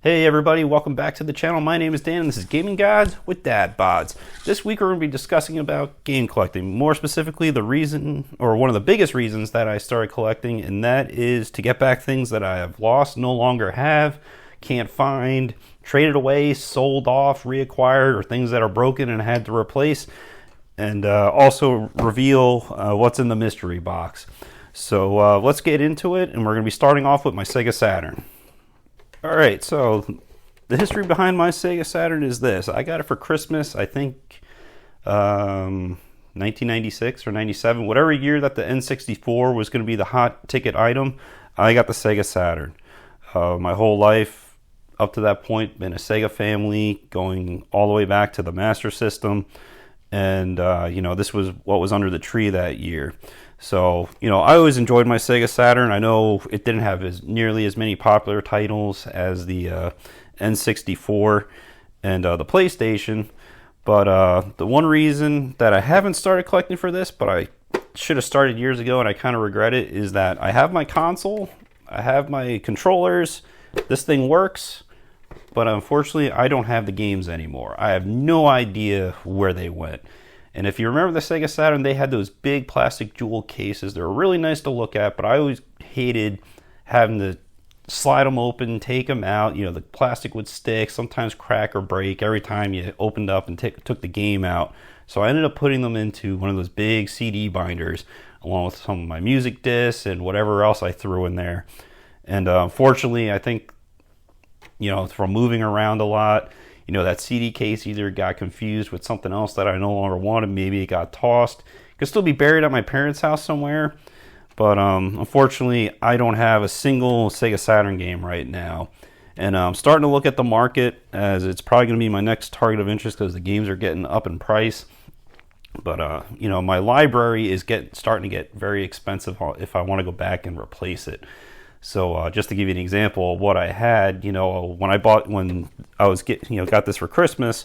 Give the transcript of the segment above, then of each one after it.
Hey everybody, welcome back to the channel. My name is Dan and this is Gaming Gods with Dad Bods. This week we're going to be discussing about game collecting. More specifically, the reason, or one of the biggest reasons that I started collecting, and that is to get back things that I have lost, no longer have, can't find, traded away, sold off, reacquired, or things that are broken and I had to replace, and also reveal what's in the mystery box. So let's get into it, and we're going to be starting off with my Sega Saturn. Alright, so the history behind my Sega Saturn is this. I got it for Christmas, I think 1996 or 97, whatever year that the N64 was going to be the hot ticket item, I got the Sega Saturn. My whole life up to that point been a Sega family, going all the way back to the Master System, and this was what was under the tree that year. So, I always enjoyed my Sega Saturn. I know it didn't have nearly as many popular titles as the N64 and the PlayStation. But the one reason that I haven't started collecting for this, but I should have started years ago and I kind of regret it, is that I have my console, I have my controllers, this thing works, but unfortunately I don't have the games anymore. I have no idea where they went. And if you remember the Sega Saturn, they had those big plastic jewel cases. They were really nice to look at, but I always hated having to slide them open, take them out. The plastic would stick, sometimes crack or break every time you opened up and took the game out. So I ended up putting them into one of those big CD binders, along with some of my music discs and whatever else I threw in there. And unfortunately, I think, from moving around a lot, that CD case either got confused with something else that I no longer wanted. Maybe it got tossed. It could still be buried at my parents' house somewhere. But unfortunately, I don't have a single Sega Saturn game right now. And I'm starting to look at the market, as it's probably going to be my next target of interest because the games are getting up in price. But, my library is starting to get very expensive if I want to go back and replace it. So just to give you an example of what I had, when I got this for Christmas,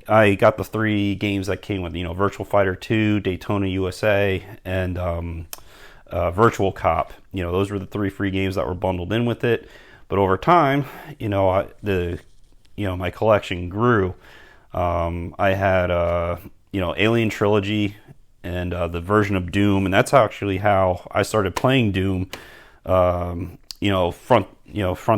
I got the 3 games that came with, Virtual Fighter 2, Daytona USA, and Virtual Cop. Those were the 3 free games that were bundled in with it. But over time, my collection grew. I had, Alien Trilogy and the version of Doom, and that's actually how I started playing Doom. Front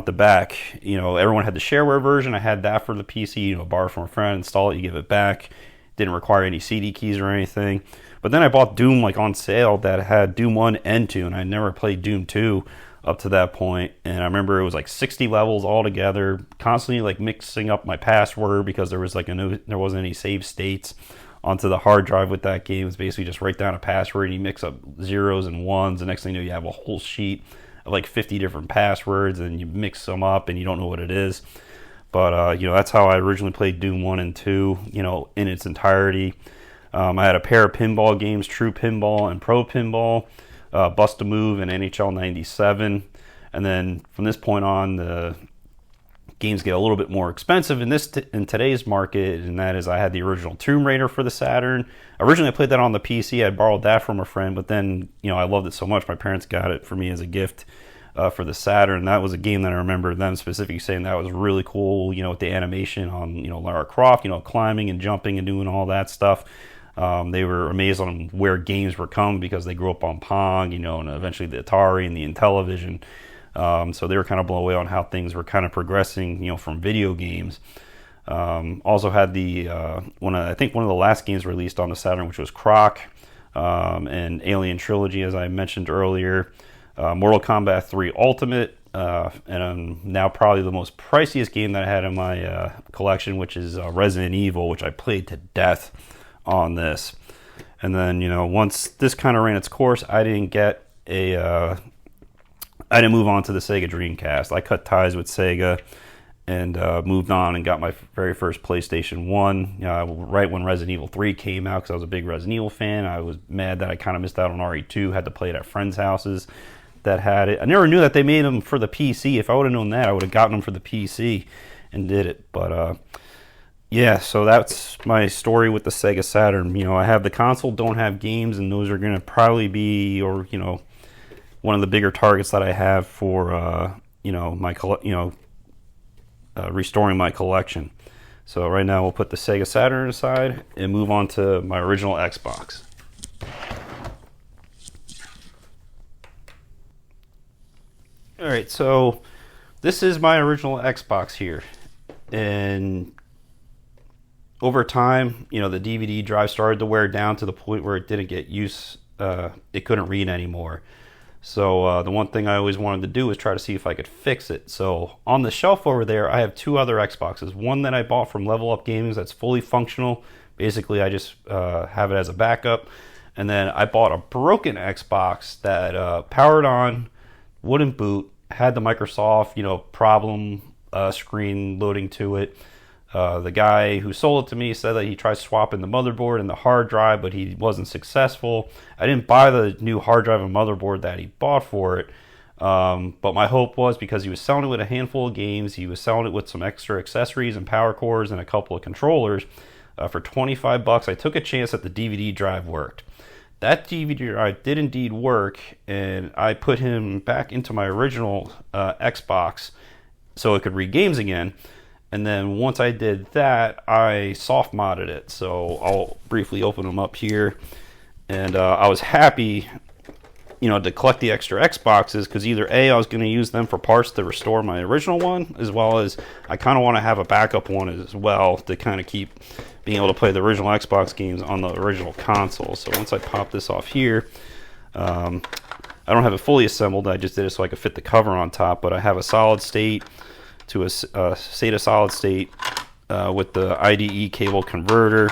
to back. Everyone had the shareware version. I had that for the PC. Borrow from a friend, install it, you give it back. Didn't require any CD keys or anything. But then I bought Doom on sale that had Doom 1 and 2, and I never played Doom 2 up to that point. And I remember it was 60 levels altogether. Constantly mixing up my password because there was there wasn't any save states onto the hard drive with that game. It was basically just write down a password and you mix up zeros and ones. The next thing you know, you have a whole sheet of 50 different passwords and you mix them up and you don't know what it is. But, that's how I originally played Doom 1 and 2, in its entirety. I had a pair of pinball games, True Pinball and Pro Pinball, Bust-A-Move and NHL 97. And then from this point on, the games get a little bit more expensive in today's market, and that is I had the original Tomb Raider for the Saturn. Originally I played that on the PC. I borrowed that from a friend, but then I loved it so much my parents got it for me as a gift for the Saturn. That was a game that I remember them specifically saying that was really cool, with the animation on Lara Croft, climbing and jumping and doing all that stuff. They were amazed on where games were coming because they grew up on Pong, and eventually the Atari and the Intellivision. So they were kind of blown away on how things were kind of progressing, from video games. Also had one of the last games released on the Saturn, which was Croc, and Alien Trilogy, as I mentioned earlier, Mortal Kombat 3 Ultimate, and now probably the most priciest game that I had in my collection, which is Resident Evil, which I played to death on this. And then, once this kind of ran its course, I didn't move on to the Sega Dreamcast. I cut ties with Sega and moved on and got my very first PlayStation 1 right when Resident Evil 3 came out because I was a big Resident Evil fan. I was mad that I kind of missed out on RE2, had to play it at friends' houses that had it. I never knew that they made them for the PC. If I would have known that, I would have gotten them for the PC and did it. But so that's my story with the Sega Saturn. I have the console, don't have games, and those are going to probably be, one of the bigger targets that I have for, my restoring my collection. So right now we'll put the Sega Saturn aside and move on to my original Xbox. Alright, so this is my original Xbox here. And over time, the DVD drive started to wear down to the point where it didn't get use. It couldn't read anymore. So the one thing I always wanted to do was try to see if I could fix it. So on the shelf over there, I have two other Xboxes. One that I bought from Level Up Gaming that's fully functional. Basically, I just have it as a backup. And then I bought a broken Xbox that powered on, wouldn't boot, had the Microsoft, problem screen loading to it. The guy who sold it to me said that he tried swapping the motherboard and the hard drive, but he wasn't successful. I didn't buy the new hard drive and motherboard that he bought for it. But my hope was, because he was selling it with a handful of games, he was selling it with some extra accessories and power cords and a couple of controllers. For $25, I took a chance that the DVD drive worked. That DVD drive did indeed work, and I put him back into my original Xbox so it could read games again. And then once I did that, I soft modded it. So I'll briefly open them up here. And I was happy, to collect the extra Xboxes, because either A, I was going to use them for parts to restore my original one, as well as I kind of want to have a backup one as well to kind of keep being able to play the original Xbox games on the original console. So once I pop this off here, I don't have it fully assembled. I just did it so I could fit the cover on top, but I have a solid state to a SATA solid state with the IDE cable converter,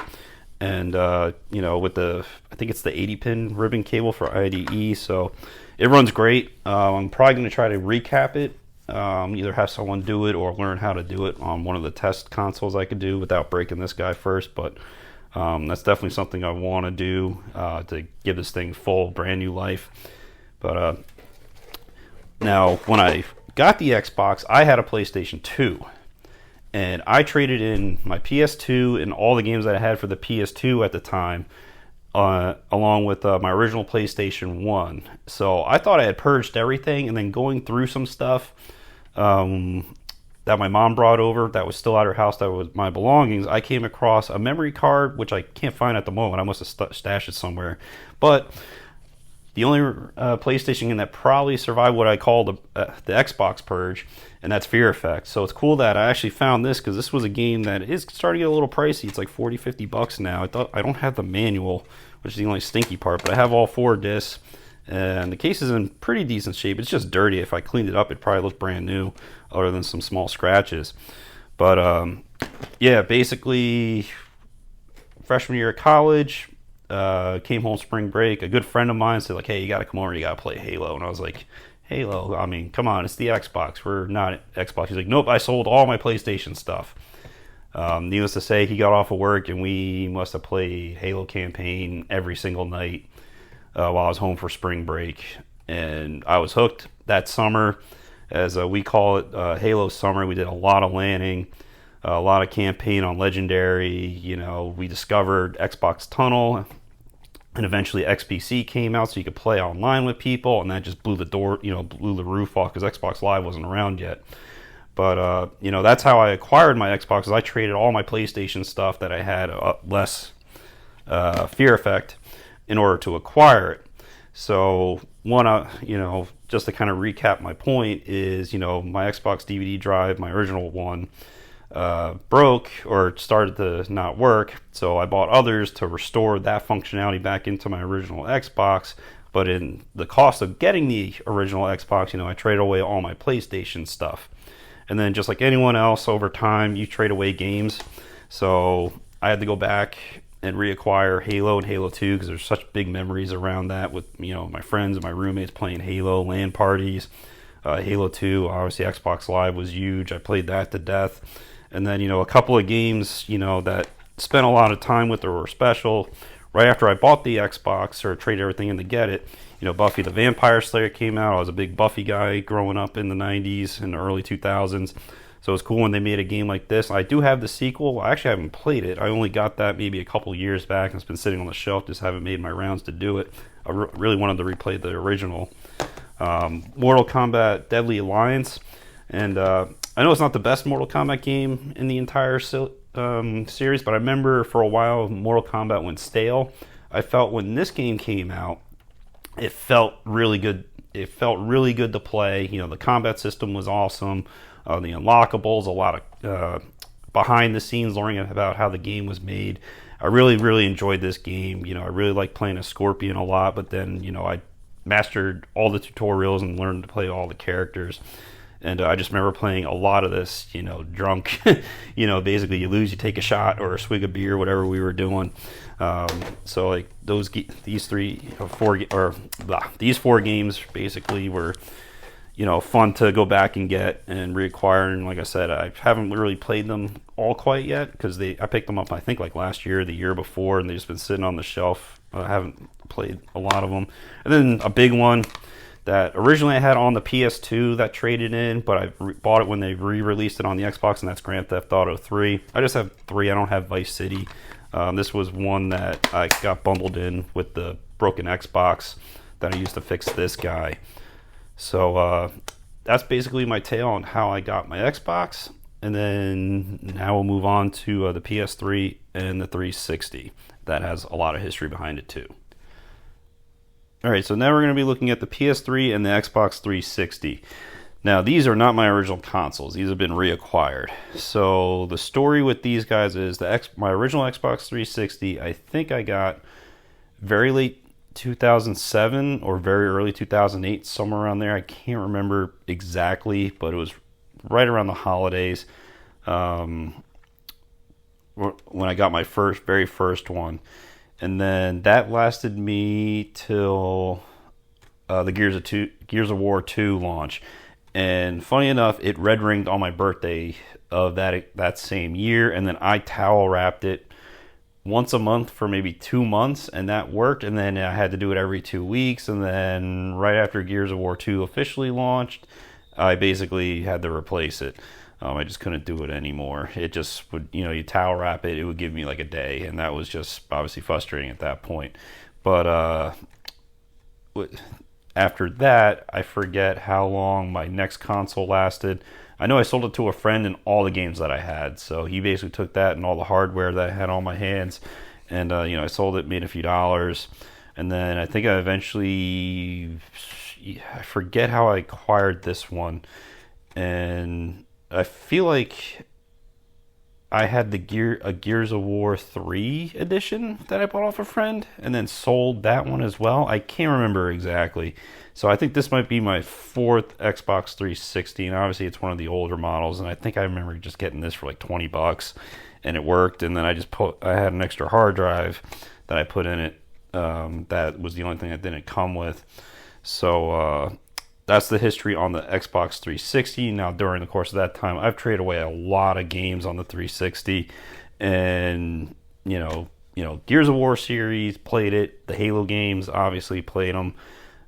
and with I think it's the 80-pin ribbon cable for IDE. So it runs great. I'm probably going to try to recap it, either have someone do it or learn how to do it on one of the test consoles I could do without breaking this guy first. But that's definitely something I want to do to give this thing full brand new life. But now when I got the Xbox, I had a PlayStation 2, and I traded in my PS2 and all the games that I had for the PS2 at the time, along with my original PlayStation 1. So I thought I had purged everything, and then going through some stuff that my mom brought over that was still at her house, that was my belongings, I came across a memory card, which I can't find at the moment. I must have stashed it somewhere. But the only PlayStation game that probably survived what I call the Xbox purge, and that's Fear Effect. So it's cool that I actually found this, because this was a game that is starting to get a little pricey. It's like $40-$50 now. I don't have the manual, which is the only stinky part, but I have all 4 discs, and the case is in pretty decent shape. It's just dirty. If I cleaned it up, it'd probably look brand new, other than some small scratches. But yeah, basically freshman year of college, came home spring break. A good friend of mine said, like, hey, you got to come over, you got to play Halo. And I was like, Halo? I mean, come on, it's the Xbox. We're not Xbox. He's like, nope, I sold all my PlayStation stuff. Needless to say, he got off of work, and we must have played Halo campaign every single night while I was home for spring break. And I was hooked that summer, as we call it, Halo summer. We did a lot of landing, a lot of campaign on Legendary. We discovered Xbox Tunnel, and eventually XPC came out so you could play online with people, and that just blew the roof off, because Xbox Live wasn't around yet. But that's how I acquired my Xbox. Is I traded all my PlayStation stuff that I had, less Fear Effect, in order to acquire it. So just to kind of recap my point is, my Xbox DVD drive, my original one, broke or started to not work, so I bought others to restore that functionality back into my original Xbox. But in the cost of getting the original Xbox, I traded away all my PlayStation stuff. And then, just like anyone else, over time you trade away games. So I had to go back and reacquire Halo and Halo 2, because there's such big memories around that with my friends and my roommates playing Halo, LAN parties. Halo 2, obviously Xbox Live was huge. I played that to death. And then, a couple of games, that spent a lot of time with or were special. Right after I bought the Xbox, or traded everything in to get it, Buffy the Vampire Slayer came out. I was a big Buffy guy growing up in the 90s and the early 2000s. So it was cool when they made a game like this. I do have the sequel. I actually haven't played it. I only got that maybe a couple years back, and it's been sitting on the shelf. Just haven't made my rounds to do it. I really wanted to replay the original. Mortal Kombat Deadly Alliance. And I know it's not the best Mortal Kombat game in the entire series, but I remember for a while Mortal Kombat went stale. I felt when this game came out, it felt really good. It felt really good to play. You know, the combat system was awesome. The unlockables, a lot of behind the scenes learning about how the game was made. I really, really enjoyed this game. You know, I really like playing a Scorpion a lot, but then, you know, I mastered all the tutorials and learned to play all the characters. And I just remember playing a lot of this, you know, drunk. You know, basically you lose, you take a shot or a swig of beer, whatever we were doing. So like these four games basically were, you know, fun to go back and get and reacquire. And like I said, I haven't really played them all quite yet because I picked them up I think like last year, the year before, and they've just been sitting on the shelf. I haven't played a lot of them. And then a big one that originally I had on the PS2 that traded in, but I bought it when they re-released it on the Xbox, and that's Grand Theft Auto 3. I just have 3. I don't have Vice City. This was one that I got bundled in with the broken Xbox that I used to fix this guy. So that's basically my tale on how I got my Xbox. And then now we'll move on to the PS3 and the 360. That has a lot of history behind it too. Alright, so now we're going to be looking at the PS3 and the Xbox 360. Now, these are not my original consoles. These have been reacquired. So the story with these guys is my original Xbox 360, I think I got very late 2007 or very early 2008, somewhere around there. I can't remember exactly, but it was right around the holidays when I got my very first one. And then that lasted me till the Gears of War 2 launch. And funny enough, it red ringed on my birthday of that same year, and then I towel wrapped it once a month for maybe 2 months, and that worked. And then I had to do it every 2 weeks, and then right after Gears of War 2 officially launched, I basically had to replace it. I just couldn't do it anymore. It just would, you know, you towel wrap it, it would give me like a day, and that was just obviously frustrating at that point. But after that, I forget how long my next console lasted. I know I sold it to a friend and all the games that I had, so he basically took that and all the hardware that I had on my hands, and you know, I sold it, made a few dollars, and then I think I eventually, I forget how I acquired this one, and I feel like I had a Gears of War 3 edition that I bought off a friend and then sold that one as well. I can't remember exactly. So I think this might be my 4th Xbox 360, and obviously it's one of the older models, and I think I remember just getting this for like $20 and it worked. And then I had an extra hard drive that I put in it. That was the only thing that didn't come with. So that's the history on the Xbox 360. Now, during the course of that time, I've traded away a lot of games on the 360, and you know, Gears of War series, played it. The Halo games, obviously played them,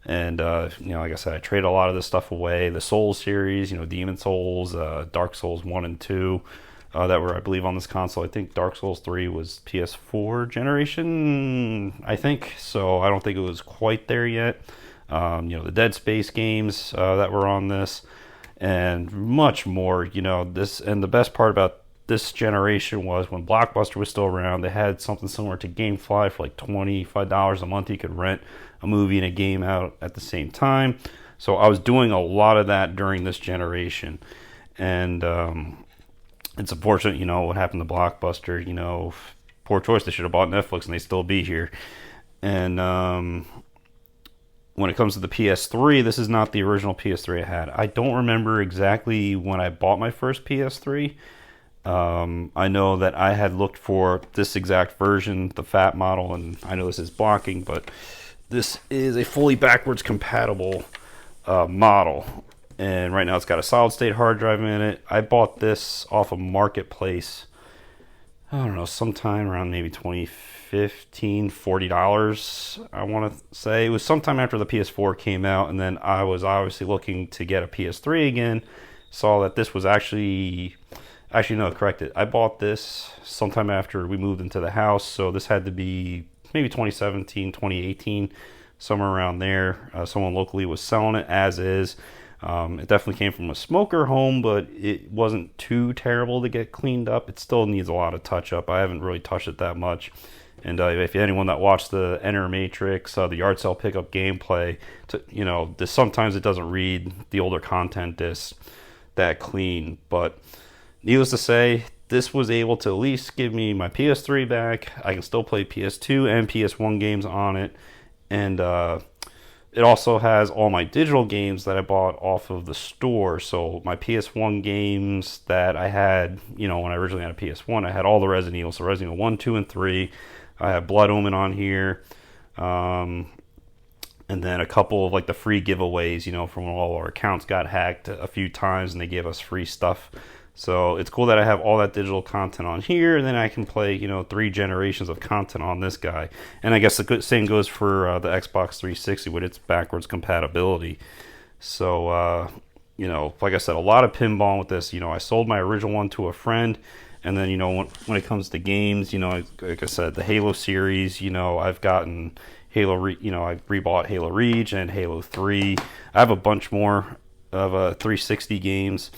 and you know, like I said, I traded a lot of this stuff away. The Souls series, you know, Demon Souls, Dark Souls 1 and 2, that were, I believe, on this console. I think Dark Souls 3 was PS4 generation, I think. So I don't think it was quite there yet. You know, the Dead Space games that were on this, and much more. You know, this, and the best part about this generation was when Blockbuster was still around, they had something similar to GameFly for like $25 a month. You could rent a movie and a game out at the same time. So I was doing a lot of that during this generation, and it's unfortunate, you know, what happened to Blockbuster. You know, poor choice. They should have bought Netflix and they'd still be here. And when it comes to the PS3, this is not the original PS3 I had. I don't remember exactly when I bought my first PS3. I know that I had looked for this exact version, the fat model, and I know this is blocking, but this is a fully backwards compatible model. And right now it's got a solid state hard drive in it. I bought this off of Marketplace, I don't know, sometime around maybe $40, I want to say. It was sometime after the PS4 came out, and then I was obviously looking to get a PS3 again. Saw that this was actually no, corrected. I bought this sometime after we moved into the house, so this had to be maybe 2017, 2018, somewhere around there. Someone locally was selling it as is. It definitely came from a smoker home, but it wasn't too terrible to get cleaned up. It still needs a lot of touch up. I haven't really touched it that much. And if anyone that watched the Enter Matrix, the yard sale pickup gameplay, sometimes it doesn't read the older content discs that clean. But needless to say, this was able to at least give me my PS3 back. I can still play PS2 and PS1 games on it. And it also has all my digital games that I bought off of the store. So my PS1 games that I had, when I originally had a PS1, I had all the Resident Evil. So Resident Evil 1, 2, and 3. I have Blood Omen on here. And then a couple of the free giveaways, from when all our accounts got hacked a few times and they gave us free stuff. So it's cool that I have all that digital content on here, and then I can play, 3 generations of content on this guy. And I guess the same goes for the Xbox 360 with its backwards compatibility. So, like I said, a lot of pinball with this. I sold my original one to a friend, and then, when it comes to games, like I said, the Halo series, I've gotten Halo, I rebought Halo Reach and Halo 3. I have a bunch more of 360 games.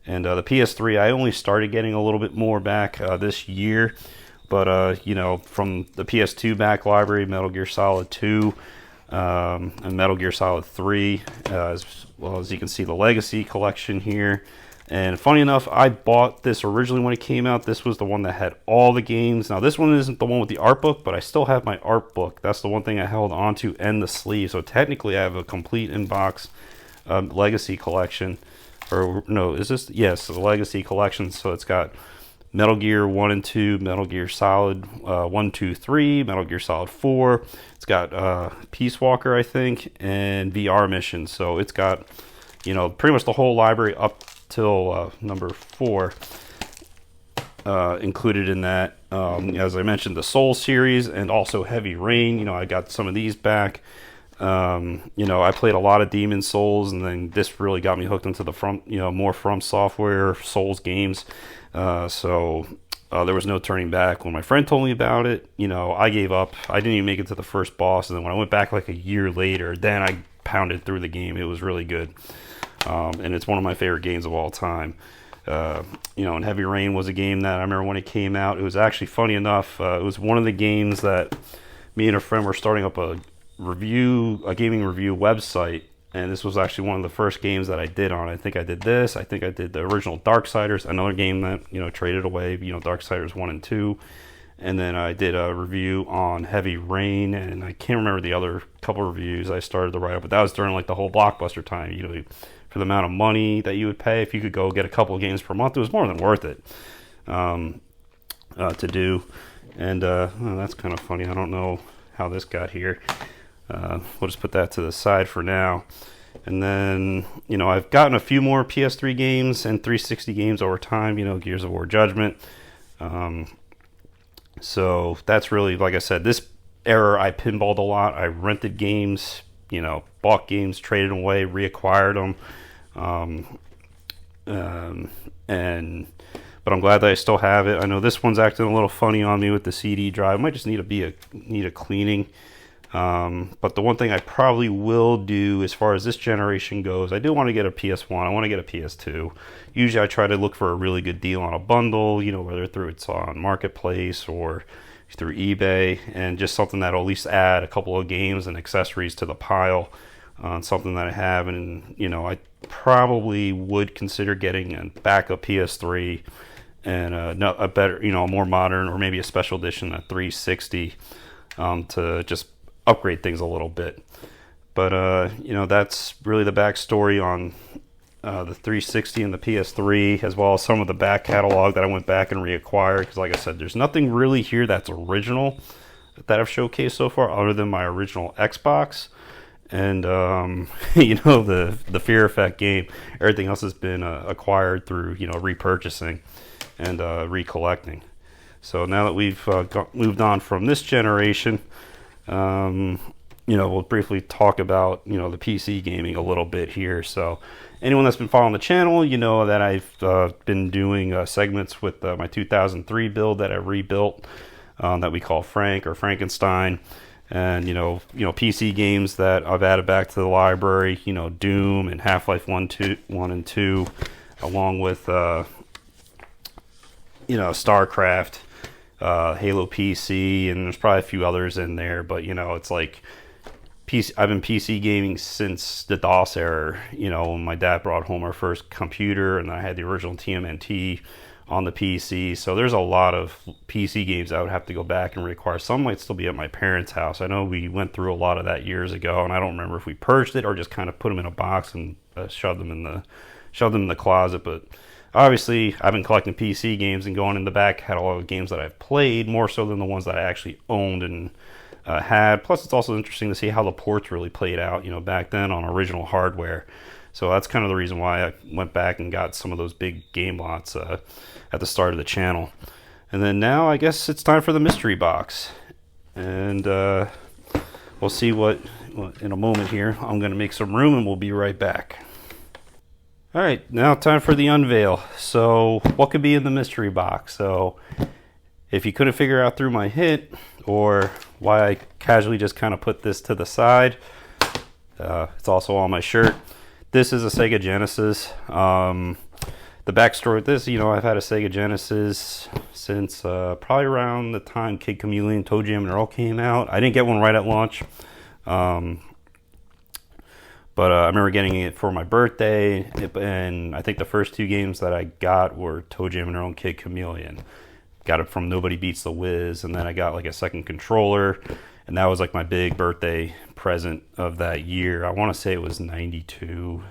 And the PS3, I only started getting a little bit more back this year. But, from the PS2 back library, Metal Gear Solid 2 and Metal Gear Solid 3, as well as you can see the Legacy collection here. And funny enough, I bought this originally when it came out. This was the one that had all the games. Now, this one isn't the one with the art book, but I still have my art book. That's the one thing I held onto, and the sleeve. So technically, I have a complete in-box Legacy collection. Or no, is this? Yes, the Legacy collection. So it's got Metal Gear 1 and 2, Metal Gear Solid 1, 2, 3, Metal Gear Solid 4. It's got Peace Walker, I think, and VR Mission. So it's got, pretty much the whole library up till number 4 included in that. As I mentioned, the Soul series and also Heavy Rain. I got some of these back. I played a lot of Demon Souls, and then this really got me hooked into the more From Software Souls games. So there was no turning back. When my friend told me about it, I gave up. I didn't even make it to the first boss, and then when I went back a year later, then I pounded through the game. It was really good, and it's one of my favorite games of all time. And Heavy Rain was a game that I remember when it came out. It was actually, funny enough, it was one of the games that me and a friend were starting up a gaming review website, and this was actually one of the first games that I did on. I think I did the original Darksiders, another game that traded away, Darksiders 1 and 2, and then I did a review on Heavy Rain, and I can't remember the other couple reviews I started to write up, but that was during the whole Blockbuster time. For the amount of money that you would pay, if you could go get a couple of games per month, it was more than worth it to do. And that's kind of funny. I don't know how this got here. We'll just put that to the side for now. And then, I've gotten a few more PS3 games and 360 games over time, Gears of War Judgment. So that's really, like I said, this era I pinballed a lot. I rented games, bought games, traded them away, reacquired them. But I'm glad that I still have it. I know this one's acting a little funny on me with the CD drive. It might just need a cleaning. But the one thing I probably will do as far as this generation goes, I do want to get a PS1. I want to get a PS2. Usually I try to look for a really good deal on a bundle, whether it's on Marketplace or through eBay, and just something that'll at least add a couple of games and accessories to the pile on something that I have. And, I probably would consider getting a backup PS3 and a better, a more modern, or maybe a special edition, a 360, to just upgrade things a little bit. But that's really the backstory on the 360 and the PS3, as well as some of the back catalog that I went back and reacquired, because like I said, there's nothing really here that's original that I've showcased so far other than my original Xbox and the Fear Effect game. Everything else has been acquired through repurchasing and recollecting. So now that we've moved on from this generation, we'll briefly talk about, the PC gaming a little bit here. So anyone that's been following the channel, that I've been doing segments with my 2003 build that I rebuilt, that we call Frank or Frankenstein. And PC games that I've added back to the library, Doom and Half-Life 1 and 2, along with StarCraft, Halo PC, and there's probably a few others in there. But it's like I've been PC gaming since the DOS era. When my dad brought home our first computer, and I had the original TMNT on the PC. So there's a lot of PC games I would have to go back and require. Some might still be at my parents' house. I know we went through a lot of that years ago, and I don't remember if we purged it or just kind of put them in a box and shoved them in the closet. But obviously, I've been collecting PC games and going in the back catalog of games that I've played more so than the ones that I actually owned and had. Plus, it's also interesting to see how the ports really played out, back then on original hardware. So that's kind of the reason why I went back and got some of those big game lots at the start of the channel. And then now I guess it's time for the mystery box. And we'll see what in a moment here. I'm going to make some room and we'll be right back. All right, now time for the unveil. So what could be in the mystery box? So if you couldn't figure out through my hint or why I casually just kind of put this to the side, it's also on my shirt. This is a Sega Genesis. The backstory with this, I've had a Sega Genesis since probably around the time Kid Chameleon, Toe Jam and Earl came out. I didn't get one right at launch. But I remember getting it for my birthday, and I think the first two games that I got were Toe Jam and Earl and Kid Chameleon. Got it from Nobody Beats the Wiz, and then I got like a second controller, and that was like my big birthday present of that year. I want to say it was 92,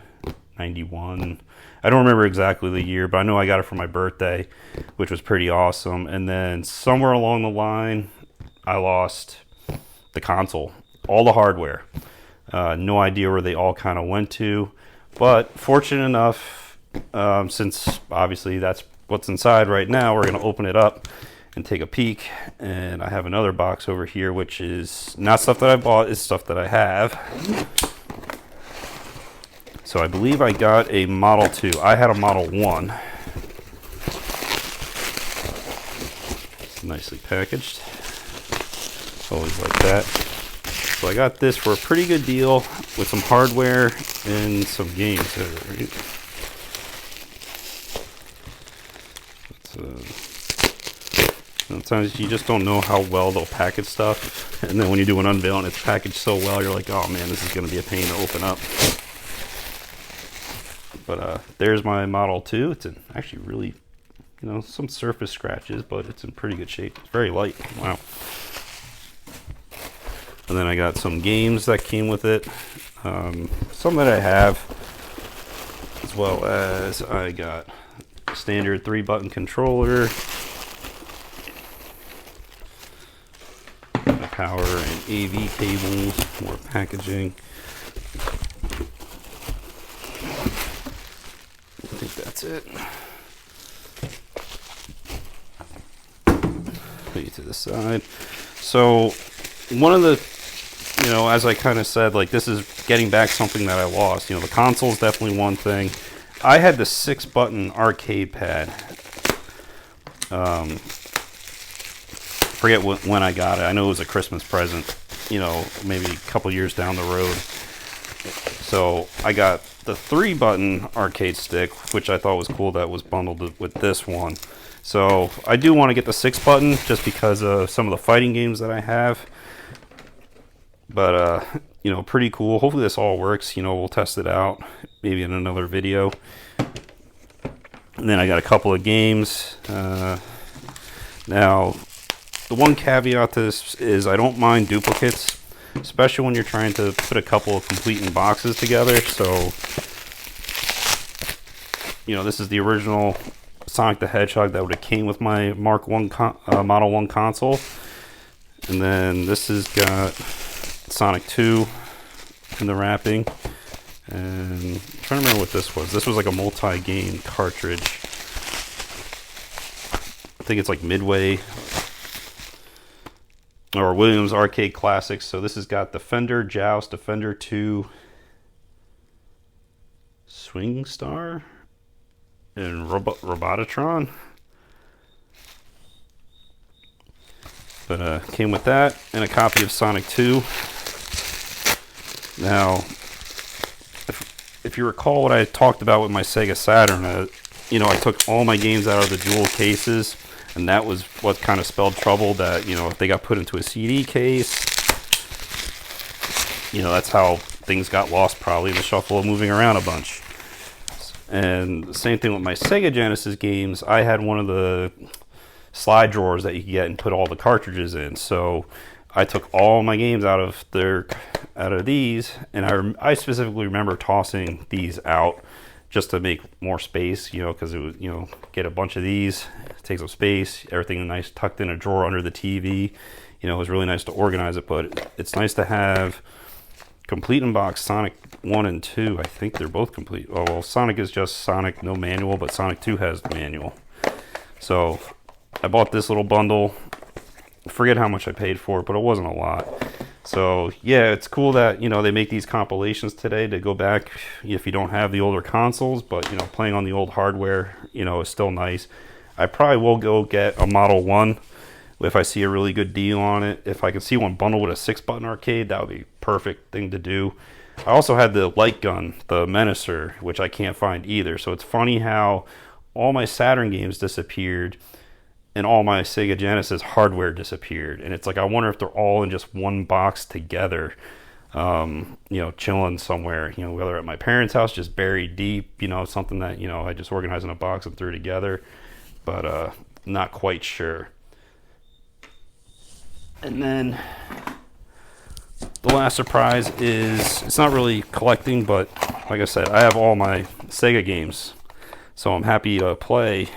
91. I don't remember exactly the year, but I know I got it for my birthday, which was pretty awesome. And then somewhere along the line, I lost the console, all the hardware. No idea where they all kind of went to, but fortunate enough, since obviously that's what's inside right now, we're going to open it up and take a peek. And I have another box over here, which is not stuff that I bought, it's stuff that I have. So I believe I got a Model 2. I had a Model 1. It's nicely packaged. Always like that. So I got this for a pretty good deal with some hardware and some games. Sometimes you just don't know how well they'll package stuff. And then when you do an unveil and it's packaged so well, you're like, oh man, this is going to be a pain to open up. But there's my Model 2. It's actually really, some surface scratches, but it's in pretty good shape. It's very light. Wow. And then I got some games that came with it. Some that I have, as well as I got a standard 3-button controller, power and AV cables, more packaging. I think that's it. Put you to the side. So one of the, as I kind of said, like this is getting back something that I lost. The console is definitely one thing. I had the 6-button arcade pad. Forget when I got it. I know it was a Christmas present, maybe a couple years down the road. So I got the 3-button arcade stick, which I thought was cool that was bundled with this one. So I do want to get the 6-button just because of some of the fighting games that I have. But, pretty cool. Hopefully this all works. We'll test it out maybe in another video. And then I got a couple of games. Now, the one caveat to this is I don't mind duplicates, especially when you're trying to put a couple of completing boxes together. So, this is the original Sonic the Hedgehog that would have came with my Mark 1 Model 1 console. And then this has got Sonic 2 in the wrapping. And I'm trying to remember what this was. This was like a multi-game cartridge. I think it's like Midway or Williams Arcade Classics. So this has got Defender, Joust, Defender 2, Swing Star, and Robotron. But came with that and a copy of Sonic 2. Now, if you recall what I talked about with my Sega Saturn, I took all my games out of the jewel cases, and that was what kind of spelled trouble. That if they got put into a CD case, that's how things got lost, probably in the shuffle of moving around a bunch. And the same thing with my Sega Genesis games. I had one of the slide drawers that you could get and put all the cartridges in. So I took all my games out of these, and I specifically remember tossing these out just to make more space, because it was, get a bunch of these, take some space, everything nice tucked in a drawer under the TV. It was really nice to organize it, but it's nice to have complete in box Sonic 1 and 2. I think they're both complete. Oh, well, Sonic is just Sonic, no manual, but Sonic 2 has the manual. So I bought this little bundle. I forget how much I paid for it, but it wasn't a lot. So yeah, it's cool that they make these compilations today to go back if you don't have the older consoles, but playing on the old hardware is still nice. I probably will go get a Model 1 if I see a really good deal on it. If I can see one bundled with a 6-button arcade, that would be a perfect thing to do. I also had the light gun, the Menacer, which I can't find either. So it's funny how all my Saturn games disappeared and all my Sega Genesis hardware disappeared. And it's like, I wonder if they're all in just one box together, chilling somewhere, whether at my parents' house, just buried deep, something that, I just organized in a box and threw together, but not quite sure. And then the last surprise is, it's not really collecting, but like I said, I have all my Sega games. So I'm happy to play.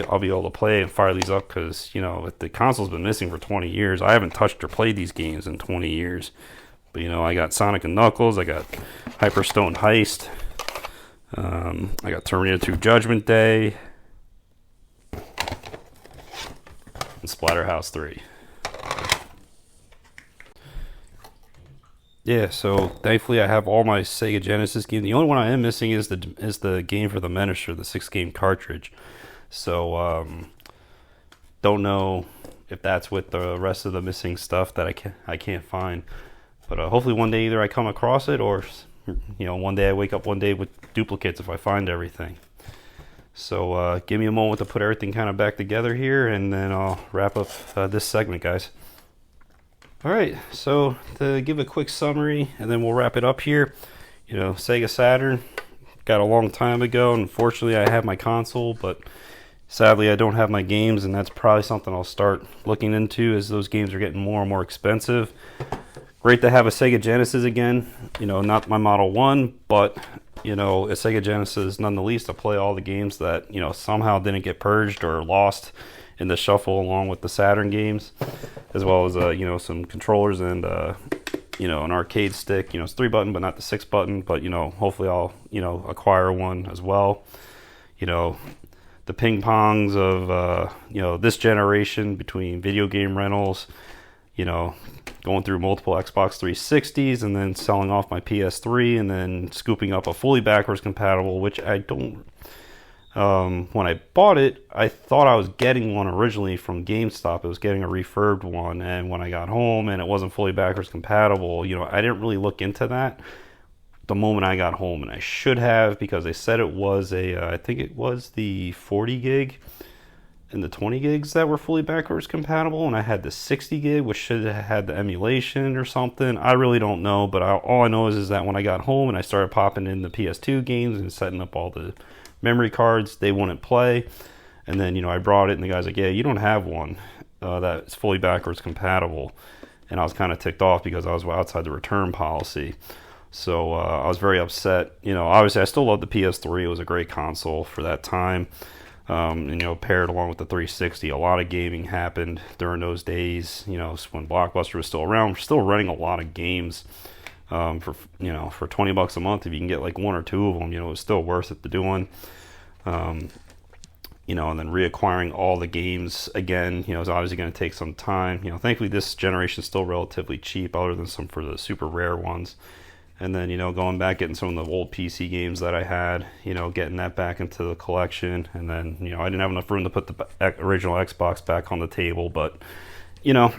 I'll be able to play and fire these up because, the console's been missing for 20 years. I haven't touched or played these games in 20 years. But, I got Sonic and Knuckles. I got Hyperstone Heist. I got Terminator 2 Judgment Day. And Splatterhouse 3. Yeah, so thankfully I have all my Sega Genesis games. The only one I am missing is the game for the Menacer, the 6-game cartridge. So don't know if that's with the rest of the missing stuff that I can't find. But hopefully one day either I come across it, or one day I wake up one day with duplicates if I find everything. So give me a moment to put everything kind of back together here, and then I'll wrap up this segment, guys. Alright, so to give a quick summary, and then we'll wrap it up here. Sega Saturn, got a long time ago, and unfortunately I have my console, but sadly I don't have my games, and that's probably something I'll start looking into as those games are getting more and more expensive. Great to have a Sega Genesis again, not my Model 1, but, a Sega Genesis nonetheless to play all the games that, somehow didn't get purged or lost in the shuffle along with the Saturn games, as well as some controllers and an arcade stick. It's 3-button but not the 6-button, but hopefully I'll acquire one as well. The ping pongs of this generation between video game rentals, going through multiple Xbox 360s and then selling off my PS3 and then scooping up a fully backwards compatible, which I don't. When I bought it, I thought I was getting one originally from GameStop. It was getting a refurbed one, and when I got home and it wasn't fully backwards compatible, I didn't really look into that the moment I got home, and I should have, because they said it was I think it was the 40 gig and the 20 gigs that were fully backwards compatible, and I had the 60 gig, which should have had the emulation or something. I really don't know, but all I know is that when I got home and I started popping in the PS2 games and setting up all the memory cards, they wouldn't play. And then I brought it, and the guy's like, yeah, you don't have one that's fully backwards compatible. And I was kind of ticked off because I was outside the return policy. So I was very upset. Obviously I still love the PS3. It was a great console for that time. Paired along with the 360, a lot of gaming happened during those days. When Blockbuster was still around, we're still running a lot of games. For $20 a month, if you can get like one or two of them, it's still worth it to do one. And then reacquiring all the games again, is obviously going to take some time. Thankfully this generation is still relatively cheap, other than some for the super rare ones. And then, going back, getting some of the old PC games that I had, getting that back into the collection. And then, I didn't have enough room to put the original Xbox back on the table, but you know,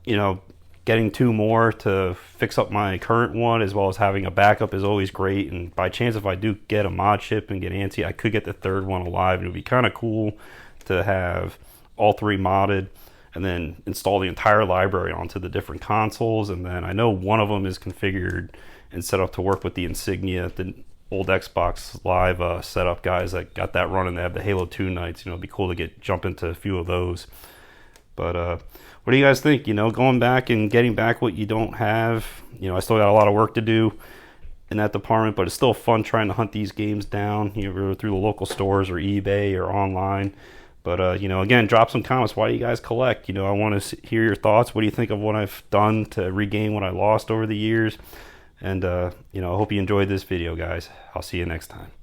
you know, getting two more to fix up my current one, as well as having a backup, is always great. And by chance, if I do get a mod chip and get antsy, I could get the third one alive. It would be kind of cool to have all three modded and then install the entire library onto the different consoles. And then I know one of them is configured and set up to work with the Insignia, the old Xbox Live setup guys that got that running. They have the Halo 2 nights. It'd be cool to jump into a few of those. But what do you guys think? Going back and getting back what you don't have. I still got a lot of work to do in that department, but it's still fun trying to hunt these games down, through the local stores or eBay or online. But again, drop some comments. Why do you guys collect? I want to hear your thoughts. What do you think of what I've done to regain what I lost over the years? And I hope you enjoyed this video, guys. I'll see you next time.